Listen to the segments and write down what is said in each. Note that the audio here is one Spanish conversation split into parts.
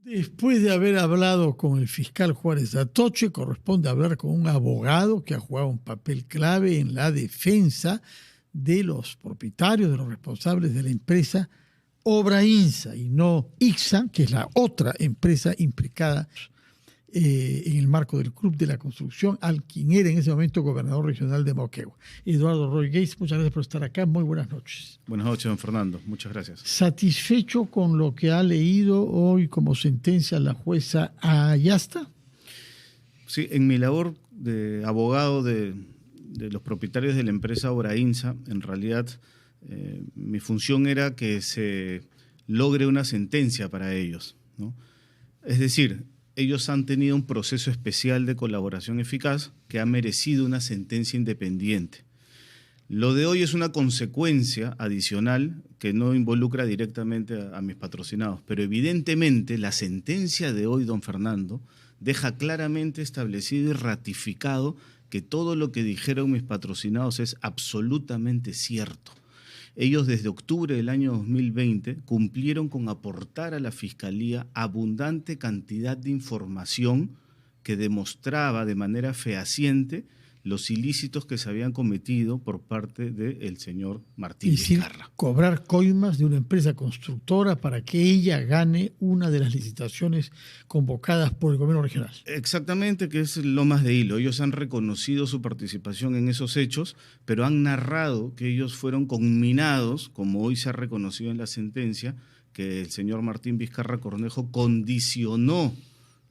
Después de haber hablado con el fiscal Juárez Atoche, corresponde hablar con un abogado que ha jugado un papel clave en la defensa de los propietarios, de los responsables de la empresa Obrainsa y no Ixsa, que es la otra empresa implicada en el marco del Club de la Construcción, al quien era en ese momento gobernador regional de Moquegua. Eduardo Roy Gates, muchas gracias por estar acá. Muy buenas noches. Buenas noches, don Fernando. Muchas gracias. ¿Satisfecho con lo que ha leído hoy como sentencia la jueza Ayasta? Sí, en mi labor de abogado de los propietarios de la empresa Obrainsa, en realidad mi función era que se logre una sentencia para ellos, ¿no? Es decir, ellos han tenido un proceso especial de colaboración eficaz que ha merecido una sentencia independiente. Lo de hoy es una consecuencia adicional que no involucra directamente a mis patrocinados, pero evidentemente la sentencia de hoy, don Fernando, deja claramente establecido y ratificado que todo lo que dijeron mis patrocinados es absolutamente cierto. Ellos desde octubre del año 2020 cumplieron con aportar a la Fiscalía abundante cantidad de información que demostraba de manera fehaciente los ilícitos que se habían cometido por parte del señor Martín Vizcarra. Cobrar coimas de una empresa constructora para que ella gane una de las licitaciones convocadas por el gobierno regional. Exactamente, que es lo más de hilo. Ellos han reconocido su participación en esos hechos, pero han narrado que ellos fueron conminados, como hoy se ha reconocido en la sentencia, que el señor Martín Vizcarra Cornejo condicionó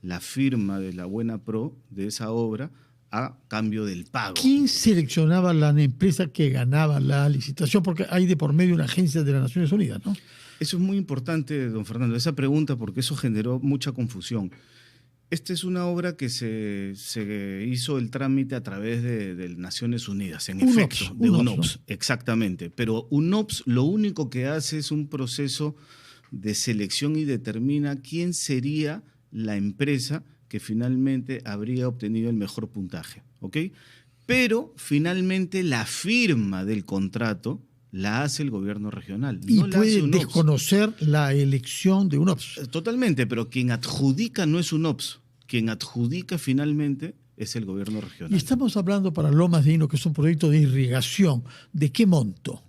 la firma de la Buena Pro de esa obra a cambio del pago. ¿Quién seleccionaba la empresa que ganaba la licitación? Porque hay de por medio una agencia de las Naciones Unidas, ¿no? Eso es muy importante, don Fernando, esa pregunta, porque eso generó mucha confusión. Esta es una obra que se hizo el trámite a través de Naciones Unidas, en efecto, de UNOPS, ¿no? Exactamente. Pero UNOPS lo único que hace es un proceso de selección y determina quién sería la empresa que finalmente habría obtenido el mejor puntaje, ¿ok? Pero finalmente la firma del contrato la hace el gobierno regional. Y no puede desconocer la elección de UNOPS. Totalmente, pero quien adjudica no es UNOPS. Quien adjudica finalmente es el gobierno regional. Y estamos hablando para Lomas de Hino, que es un proyecto de irrigación. ¿De qué monto?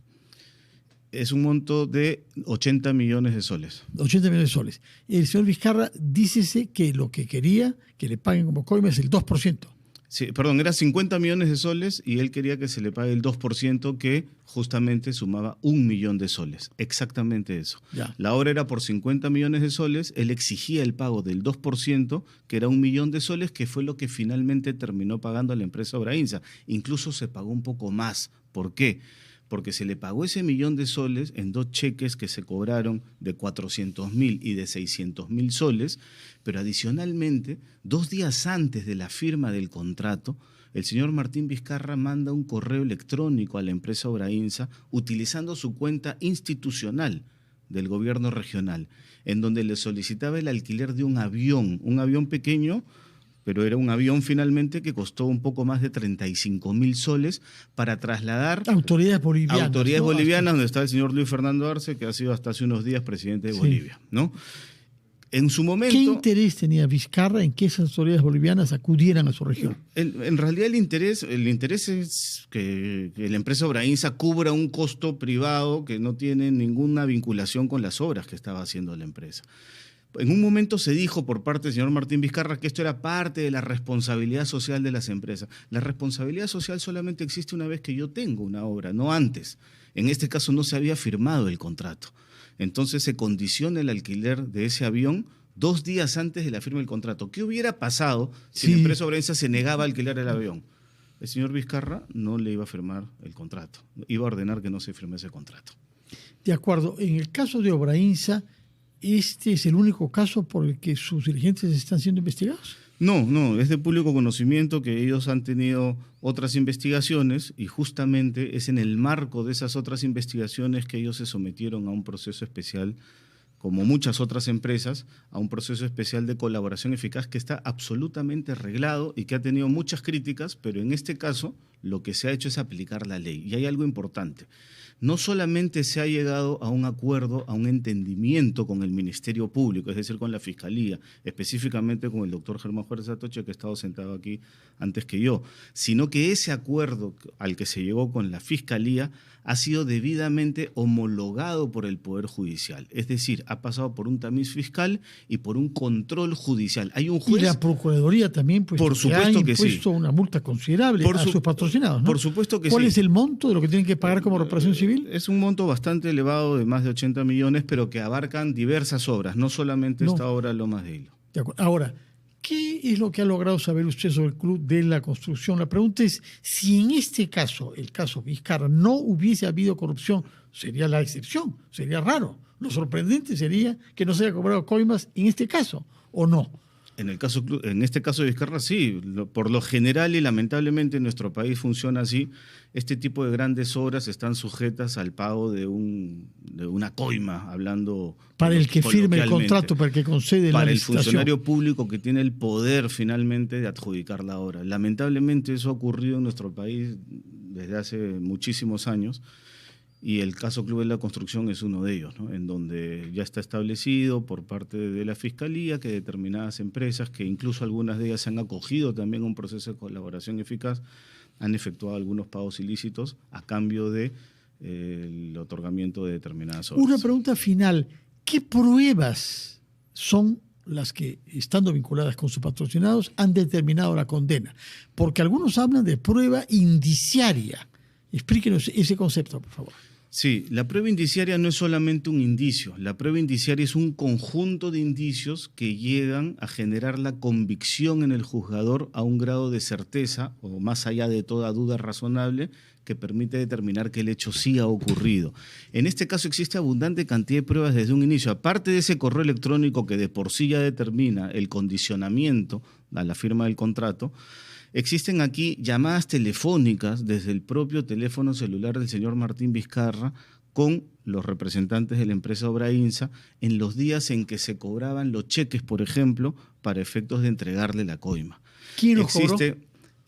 Es un monto de 80 millones de soles. 80 millones de soles. El señor Vizcarra dícese que lo que quería que le paguen como coima es el 2%. Sí, perdón, era 50 millones de soles y él quería que se le pague el 2%, que justamente sumaba 1 millón de soles. Exactamente eso. Ya. La obra era por 50 millones de soles, él exigía el pago del 2%, que era 1 millón de soles, que fue lo que finalmente terminó pagando a la empresa Obrainsa. Incluso se pagó un poco más. ¿Por qué? Porque se le pagó ese 1 millón de soles en 2 cheques que se cobraron de 400.000 y de 600.000 soles, pero adicionalmente, 2 días antes de la firma del contrato, el señor Martín Vizcarra manda un correo electrónico a la empresa Obrainsa utilizando su cuenta institucional del gobierno regional, en donde le solicitaba el alquiler de un avión pequeño, pero era un avión finalmente que costó un poco más de 35.000 soles para trasladar autoridades bolivianas. Autoridades bolivianas, donde está el señor Luis Fernando Arce, que ha sido hasta hace unos días presidente de Bolivia, ¿no? En su momento... ¿Qué interés tenía Vizcarra en que esas autoridades bolivianas acudieran a su región? En realidad el interés es que la empresa Obrainsa cubra un costo privado que no tiene ninguna vinculación con las obras que estaba haciendo la empresa. En un momento se dijo por parte del señor Martín Vizcarra que esto era parte de la responsabilidad social de las empresas. La responsabilidad social solamente existe una vez que yo tengo una obra, no antes. En este caso no se había firmado el contrato. Entonces se condiciona el alquiler de ese avión 2 días antes de la firma del contrato. ¿Qué hubiera pasado si la empresa Obrainsa se negaba a alquilar el avión? El señor Vizcarra no le iba a firmar el contrato. Iba a ordenar que no se firme ese contrato. De acuerdo. En el caso de Obrainsa, ¿este es el único caso por el que sus dirigentes están siendo investigados? No, es de público conocimiento que ellos han tenido otras investigaciones y justamente es en el marco de esas otras investigaciones que ellos se sometieron a un proceso especial, como muchas otras empresas, a un proceso especial de colaboración eficaz que está absolutamente arreglado y que ha tenido muchas críticas, pero en este caso lo que se ha hecho es aplicar la ley. Y hay algo importante. no solamente se ha llegado a un acuerdo, a un entendimiento con el Ministerio Público, es decir, con la Fiscalía, específicamente con el doctor Germán Juárez Atoche, que ha estado sentado aquí antes que yo, sino que ese acuerdo al que se llegó con la Fiscalía ha sido debidamente homologado por el Poder Judicial. Es decir, ha pasado por un tamiz fiscal y por un control judicial. Hay un juez... Y la Procuraduría también, pues, por supuesto que sí, ha impuesto una multa considerable a sus patrocinados, ¿no? Por supuesto que sí. ¿Cuál es el monto de lo que tienen que pagar como reparación civil? Es un monto bastante elevado, de más de 80 millones, pero que abarcan diversas obras, no solamente esta obra Lomas de Hilo. De acuerdo. Ahora, ¿qué es lo que ha logrado saber usted sobre el Club de la Construcción? La pregunta es, si en este caso, el caso Vizcarra, no hubiese habido corrupción, sería la excepción, sería raro. Lo sorprendente sería que no se haya cobrado coimas en este caso, ¿o no? En este caso de Vizcarra, sí. Por lo general y lamentablemente en nuestro país funciona así. Este tipo de grandes obras están sujetas al pago de una coima, hablando para el que firme el contrato, para el que concede la licitación. Para el funcionario público que tiene el poder finalmente de adjudicar la obra. Lamentablemente eso ha ocurrido en nuestro país desde hace muchísimos años. Y el caso Club de la Construcción es uno de ellos, ¿no? En donde ya está establecido por parte de la Fiscalía que determinadas empresas, que incluso algunas de ellas se han acogido también a un proceso de colaboración eficaz, han efectuado algunos pagos ilícitos a cambio de el otorgamiento de determinadas obras. Una pregunta final, ¿qué pruebas son las que, estando vinculadas con sus patrocinados, han determinado la condena? Porque algunos hablan de prueba indiciaria. Explíquenos ese concepto, por favor. Sí, la prueba indiciaria no es solamente un indicio. La prueba indiciaria es un conjunto de indicios que llegan a generar la convicción en el juzgador a un grado de certeza, o más allá de toda duda razonable, que permite determinar que el hecho sí ha ocurrido. En este caso existe abundante cantidad de pruebas desde un inicio. Aparte de ese correo electrónico que de por sí ya determina el condicionamiento a la firma del contrato, existen aquí llamadas telefónicas desde el propio teléfono celular del señor Martín Vizcarra con los representantes de la empresa Obrainsa en los días en que se cobraban los cheques, por ejemplo, para efectos de entregarle la coima. ¿Quién los cobró?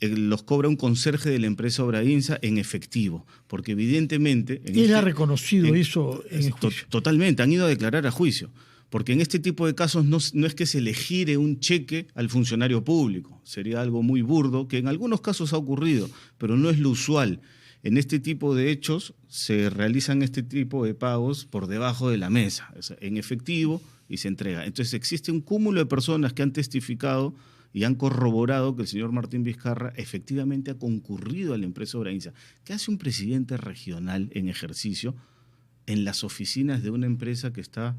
Los cobra un conserje de la empresa Obrainsa en efectivo, porque evidentemente... Él ha reconocido eso en el juicio. Totalmente, han ido a declarar a juicio. Porque en este tipo de casos no es que se le gire un cheque al funcionario público. Sería algo muy burdo, que en algunos casos ha ocurrido, pero no es lo usual. En este tipo de hechos se realizan este tipo de pagos por debajo de la mesa, en efectivo, y se entrega. Entonces existe un cúmulo de personas que han testificado y han corroborado que el señor Martín Vizcarra efectivamente ha concurrido a la empresa Obrainsa. ¿Qué hace un presidente regional en ejercicio en las oficinas de una empresa que está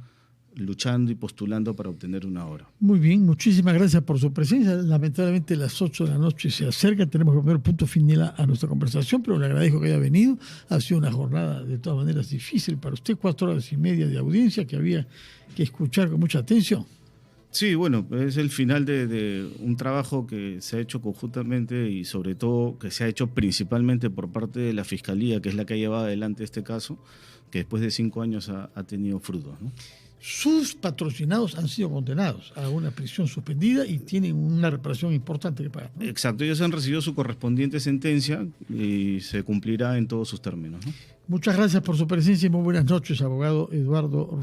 luchando y postulando para obtener una obra? Muy bien, muchísimas gracias por su presencia. Lamentablemente las 8 de la noche se acercan, tenemos que poner punto final a nuestra conversación, pero le agradezco que haya venido. Ha sido una jornada de todas maneras difícil para usted, 4 horas y media de audiencia que había que escuchar con mucha atención. Sí, bueno, es el final de un trabajo que se ha hecho conjuntamente y sobre todo que se ha hecho principalmente por parte de la Fiscalía, que es la que ha llevado adelante este caso, que después de 5 años ha tenido frutos, ¿no? Sus patrocinados han sido condenados a una prisión suspendida y tienen una reparación importante que pagar, ¿no? Exacto, ellos han recibido su correspondiente sentencia y se cumplirá en todos sus términos, ¿no? Muchas gracias por su presencia y muy buenas noches, abogado Eduardo